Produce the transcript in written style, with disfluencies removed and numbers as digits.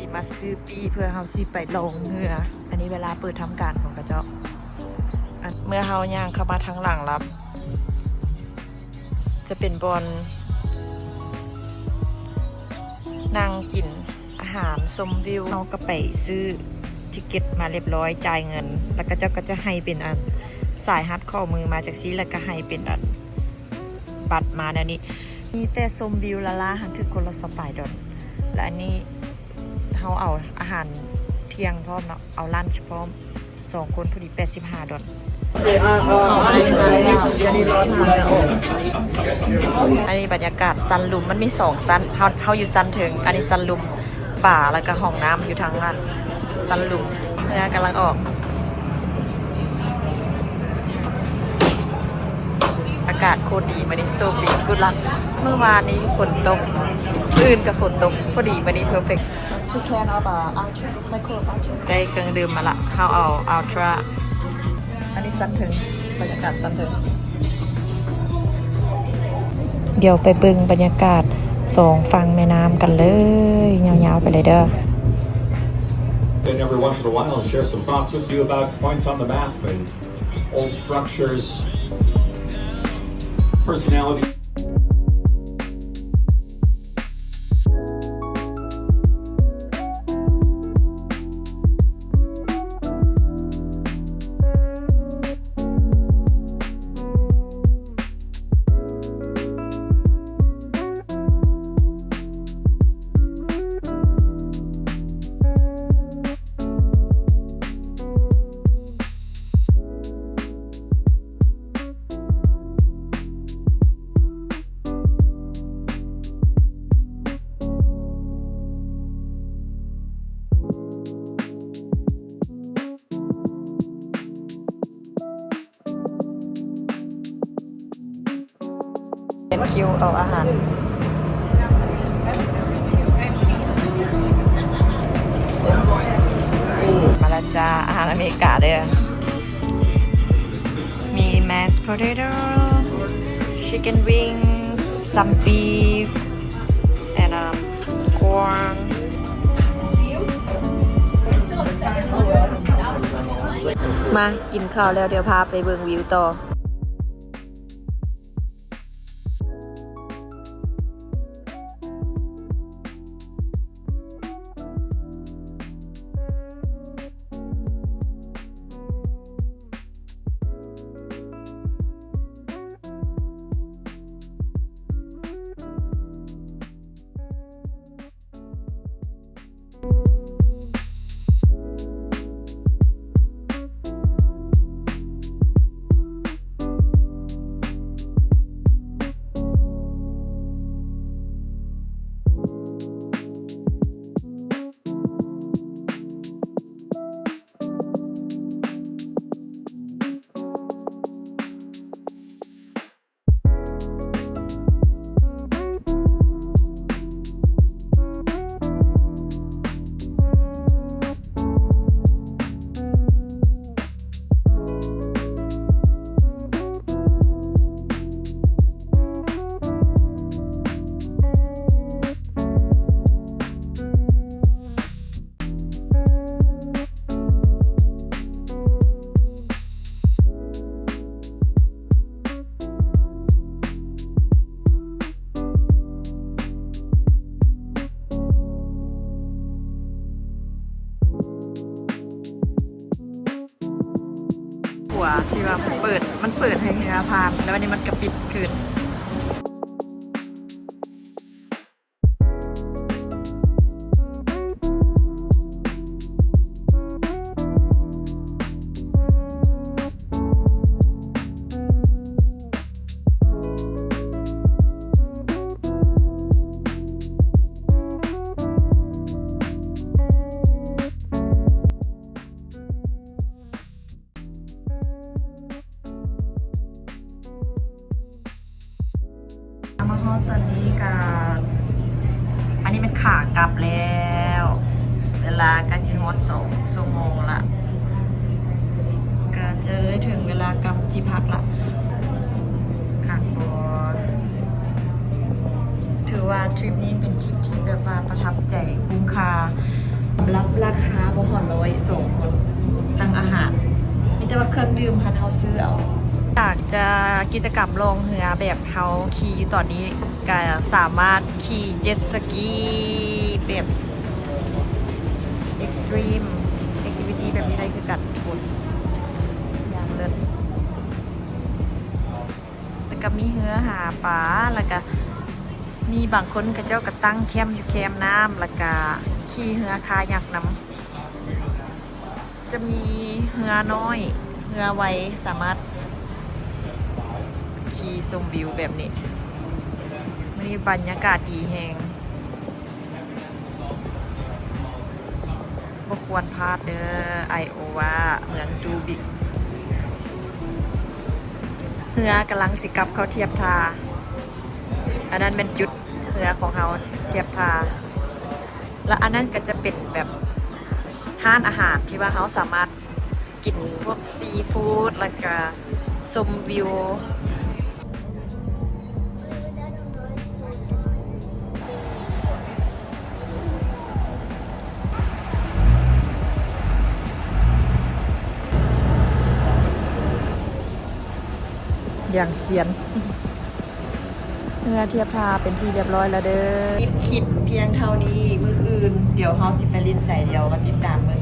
สิมาซื้อปีเพื่อเฮาสิไปลงเรืออันนี้เวลาเปิดทำการของกระเจ้าเมื่อเฮาย่างเข้ามาทางหลังรับจะเป็นบอนนั่งกินอาหารชมวิวเฮาก็ไปซื้อติเก็ตมาเรียบร้อยจ่ายเงินแล้วก็เจ้าก็จะให้เป็นอันสายฮัดข้อมือมาจากซีแล้วก็ให้เป็นอันบัตรมาแนวนี้มีแต่ชมวิวละล่าหันถึงคนละสปายดอนและอันนี้เฮาเอาอาหารเที่ยงพร้อมเนาะเอาลันช์พร้อม2คนพอดี85ดอลอันนี้บรรยากาศซันลุมมันมี2ซันเฮาอยู่ซันถึงอันนี้ซันลุมป่าแล้วก็ห้องน้ำอยู่ทางนั้นซันลุมเรือกำลังออกอากาศโคตรดีมานี้โซบีกุลักเมื่อวานนี้ฝนตกอื่นกับฝนตกพอดีมานี้เพอร์เฟกต์ชื่อแคนเอาบาอัลตร้าไมโครอัลตร้าได้เครื่องดื่มมาละเฮาเอาอัลตร้าอันนี้ซันถึงบรรยากาศซันถึงเดี๋ยวไปเบิ่งบรรยากาศ2ฝั่งแม่น้ำกันเลยยาวๆไปเลยเด้อAnd every once in a while I'll share some thoughts with you about points on the map and old structures, personality.เป็นคิวเอาอาหารมาแล้วจ้าอาหารอเมริกาเด้อมี mashed potato chicken wings some beef and corn มากินข้าวแล้วเดี๋ยวพาไปเบิ่งวิวต่อที่ว่ามันเปิดให้เรือผ่านแล้ววันนี้มันก็ปิดคืนมาฮอดตอนนี้กับอันนี้เป็นขากลับแล้วเวลาก็จะฮอด2 ชั่วโมงละก็จะได้ถึงเวลากลับที่พักละค่ะก็ถือว่าทริปนี้เป็นทริปที่แบบว่าประทับใจคุ้มค่า ราคาบ่หอนร้อย2คนทั้งอาหารมีแต่ว่าเครื่องดื่มพันเฮาซื้อเอาอยากจะกิจกรรมลงเรือแบบเฮาขี่อยู่ตอนนี้ก็สามารถขี่เจ็ตสกีแบบ extreme activity แบบนี้ได้คือกัดทุกคนอย่างเลิศแล้วก็มีเรือหาปลาแล้วก็มีบางคนก็เจ้าก็ตั้งแคมป์อยู่แคมป์น้ำแล้วก็ขี่เรือคายักน้ำจะมีเรือน้อยเรือไว้สามารถขี่ชมวิวแบบนี้มีบรรยากาศดีแหงบ่ควรพลาดเด้อไอโอวาเมืองจูบิกเรือกำลังสิกลับเข้าเทียบท่าอันนั้นเป็นจุดเรือของเราเทียบท่าและอันนั้นก็จะเป็นแบบห้านอาหารที่ว่าเขาสามารถกินพวกซีฟู้ดแล้วก็ชมวิวอย่างเซียนเรือเทียบท่าเป็นที่เรียบร้อยแล้วเด้อคิดเพียงเท่านี้มื้ออื่นเดี๋ยวเฮาสิไปลินใส่เดียวมาติดตามเบิ่ง